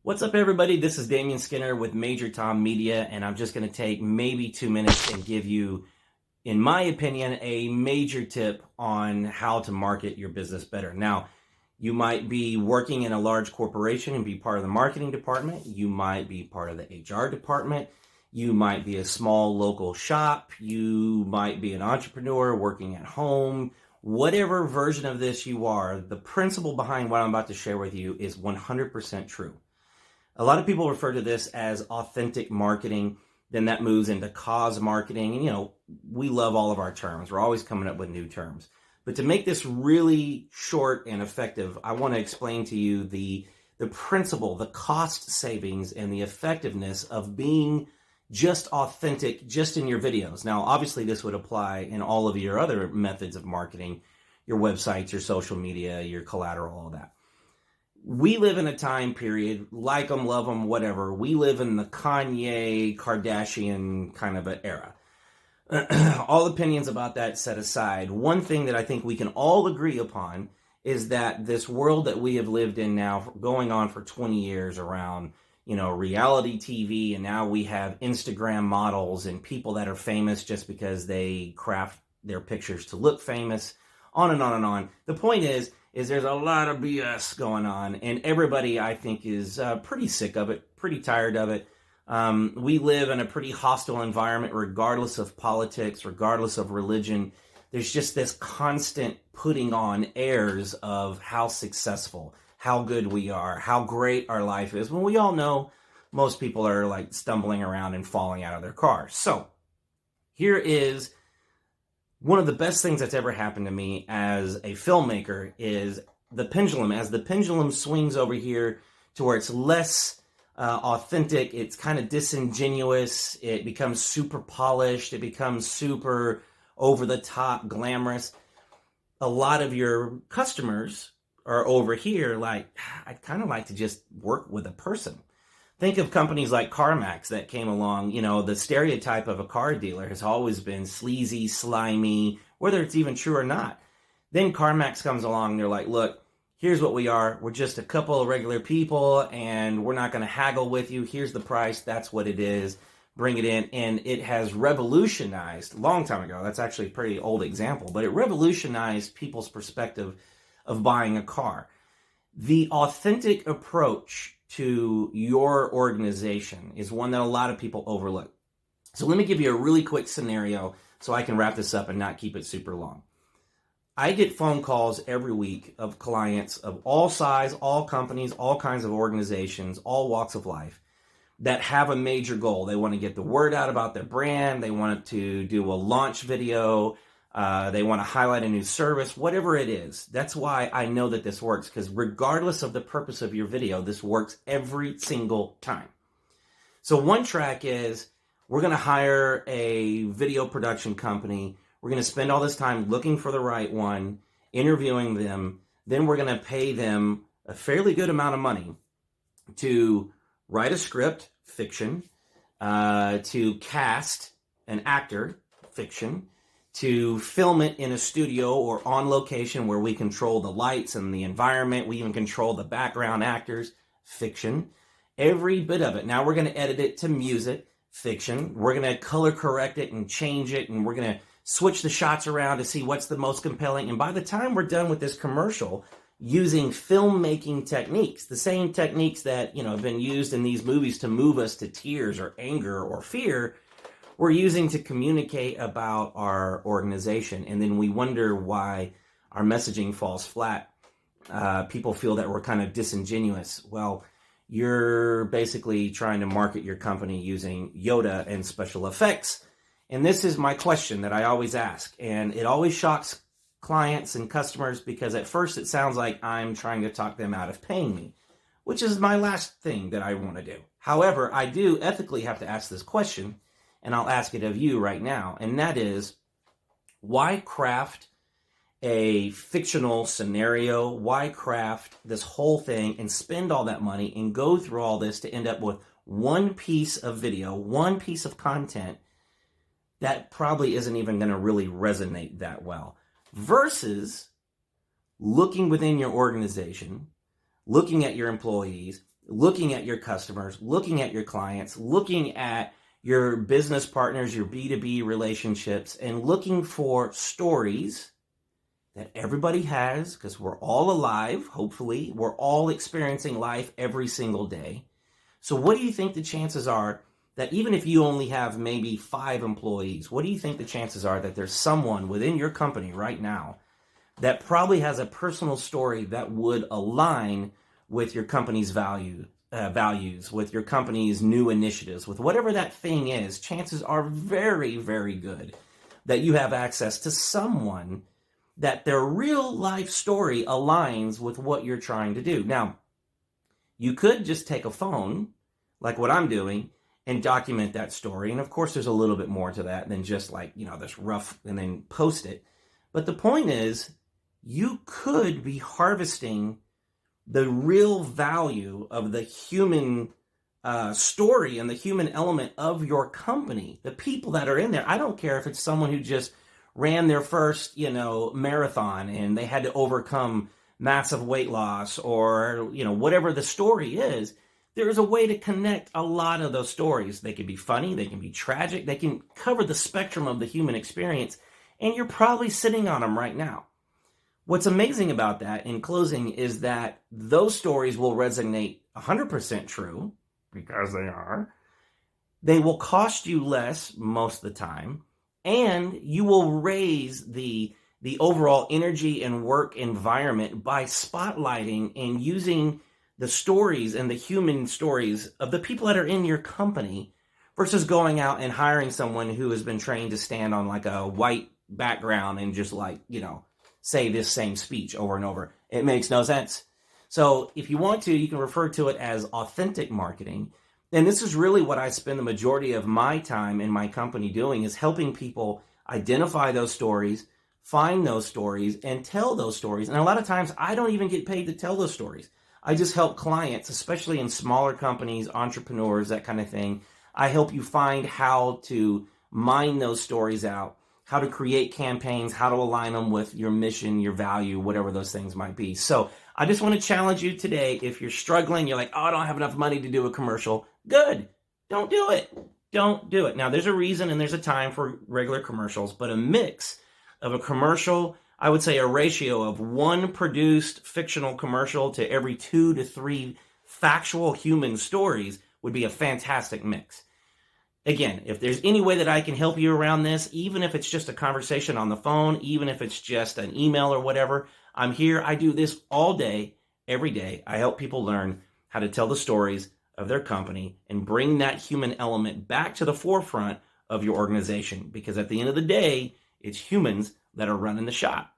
What's up, everybody? This is Damian Skinner with Major Tom Media, and I'm just going to take maybe 2 minutes and give you, in my opinion, a major tip on how to market your business better. Now, you might be working in a large corporation and be part of the marketing department. You might be part of the HR department. You might be a small local shop. You might be an entrepreneur working at home. Whatever version of this you are, the principle behind what I'm about to share with you is 100% true. A lot of people refer to this as authentic marketing. Then that moves into cause marketing. And, we love all of our terms. We're always coming up with new terms. But to make this really short and effective, I want to explain to you the principle, the cost savings, and the effectiveness of being just authentic just in your videos. Now, obviously, this would apply in all of your other methods of marketing, your websites, your social media, your collateral, all that. We live in a time period, like them, love them, whatever. We live in the Kanye, Kardashian kind of an era. All opinions about that set aside, one thing that I think we can all agree upon is that this world that we have lived in now, going on for 20 years around, reality TV, and now we have Instagram models and people that are famous just because they craft their pictures to look famous, on and on and on. The point is there's a lot of BS going on, and everybody, I think, is pretty sick of it, pretty tired of it. We live in a pretty hostile environment, regardless of politics, regardless of religion. There's just this constant putting on airs of how successful, how good we are, how great our life is, when we all know most people are like stumbling around and falling out of their cars. So here is one of the best things that's ever happened to me as a filmmaker is the pendulum. As the pendulum swings over here to where it's less authentic, it's kind of disingenuous, it becomes super polished, it becomes super over-the-top glamorous. A lot of your customers are over here like, I'd kind of like to just work with a person. Think of companies like CarMax that came along. The stereotype of a car dealer has always been sleazy, slimy, whether it's even true or not. Then CarMax comes along and they're like, look, here's what we are. We're just a couple of regular people and we're not going to haggle with you. Here's the price. That's what it is. Bring it in. And it has revolutionized, a long time ago, that's actually a pretty old example, but it revolutionized people's perspective of buying a car. The authentic approach to your organization is one that a lot of people overlook. So let me give you a really quick scenario so I can wrap this up and not keep it super long. I get phone calls every week of clients of all size, all companies, all kinds of organizations, all walks of life that have a major goal. They want to get the word out about their brand. They want to do a launch video. They want to highlight a new service, whatever it is. That's why I know that this works, because regardless of the purpose of your video, this works every single time. So one track is we're going to hire a video production company. We're going to spend all this time looking for the right one, interviewing them. Then we're going to pay them a fairly good amount of money to write a script, fiction, to cast an actor, fiction, to film it in a studio or on location where we control the lights and the environment. We even control the background actors, fiction, every bit of it. Now we're going to edit it to music, fiction. We're going to color correct it and change it, and we're going to switch the shots around to see what's the most compelling. And by the time we're done with this commercial, using filmmaking techniques, the same techniques that, have been used in these movies to move us to tears or anger or fear, we're using to communicate about our organization. And then we wonder why our messaging falls flat. People feel that we're kind of disingenuous. Well, you're basically trying to market your company using Yoda and special effects. And this is my question that I always ask. And it always shocks clients and customers, because at first it sounds like I'm trying to talk them out of paying me, which is my last thing that I want to do. However, I do ethically have to ask this question, and I'll ask it of you right now, and that is, why craft a fictional scenario? Why craft this whole thing and spend all that money and go through all this to end up with one piece of video, one piece of content that probably isn't even going to really resonate that well, versus looking within your organization, looking at your employees, looking at your customers, looking at your clients, looking at your business partners, your B2B relationships, and looking for stories that everybody has, because we're all alive, hopefully. We're all experiencing life every single day. So what do you think the chances are that even if you only have maybe 5 employees, what do you think the chances are that there's someone within your company right now that probably has a personal story that would align with your company's values, with your company's new initiatives, with whatever that thing is? Chances are very, very good that you have access to someone that their real life story aligns with what you're trying to do. Now, you could just take a phone, like what I'm doing, and document that story. And of course, there's a little bit more to that than just like, this rough and then post it. But the point is, you could be harvesting the real value of the human story and the human element of your company, the people that are in there. I don't care if it's someone who just ran their first, marathon and they had to overcome massive weight loss, or, whatever the story is. There is a way to connect a lot of those stories. They can be funny, they can be tragic, they can cover the spectrum of the human experience, and you're probably sitting on them right now. What's amazing about that, in closing, is that those stories will resonate 100% true, because they are. They will cost you less most of the time, and you will raise the overall energy and work environment by spotlighting and using the stories and the human stories of the people that are in your company, versus going out and hiring someone who has been trained to stand on like a white background and just say this same speech over and over. It makes no sense. So if you want to, you can refer to it as authentic marketing. And this is really what I spend the majority of my time in my company doing, is helping people identify those stories, find those stories, and tell those stories. And a lot of times I don't even get paid to tell those stories. I just help clients, especially in smaller companies, entrepreneurs, that kind of thing. I help you find how to mine those stories out, how to create campaigns, how to align them with your mission, your value, whatever those things might be. So I just want to challenge you today. If you're struggling, you're like, oh, I don't have enough money to do a commercial. Good. Don't do it. Don't do it. Now, there's a reason and there's a time for regular commercials, but a mix of a commercial, I would say a ratio of 1 produced fictional commercial to every 2 to 3 factual human stories would be a fantastic mix. Again, if there's any way that I can help you around this, even if it's just a conversation on the phone, even if it's just an email or whatever, I'm here. I do this all day, every day. I help people learn how to tell the stories of their company and bring that human element back to the forefront of your organization. Because at the end of the day, it's humans that are running the shop.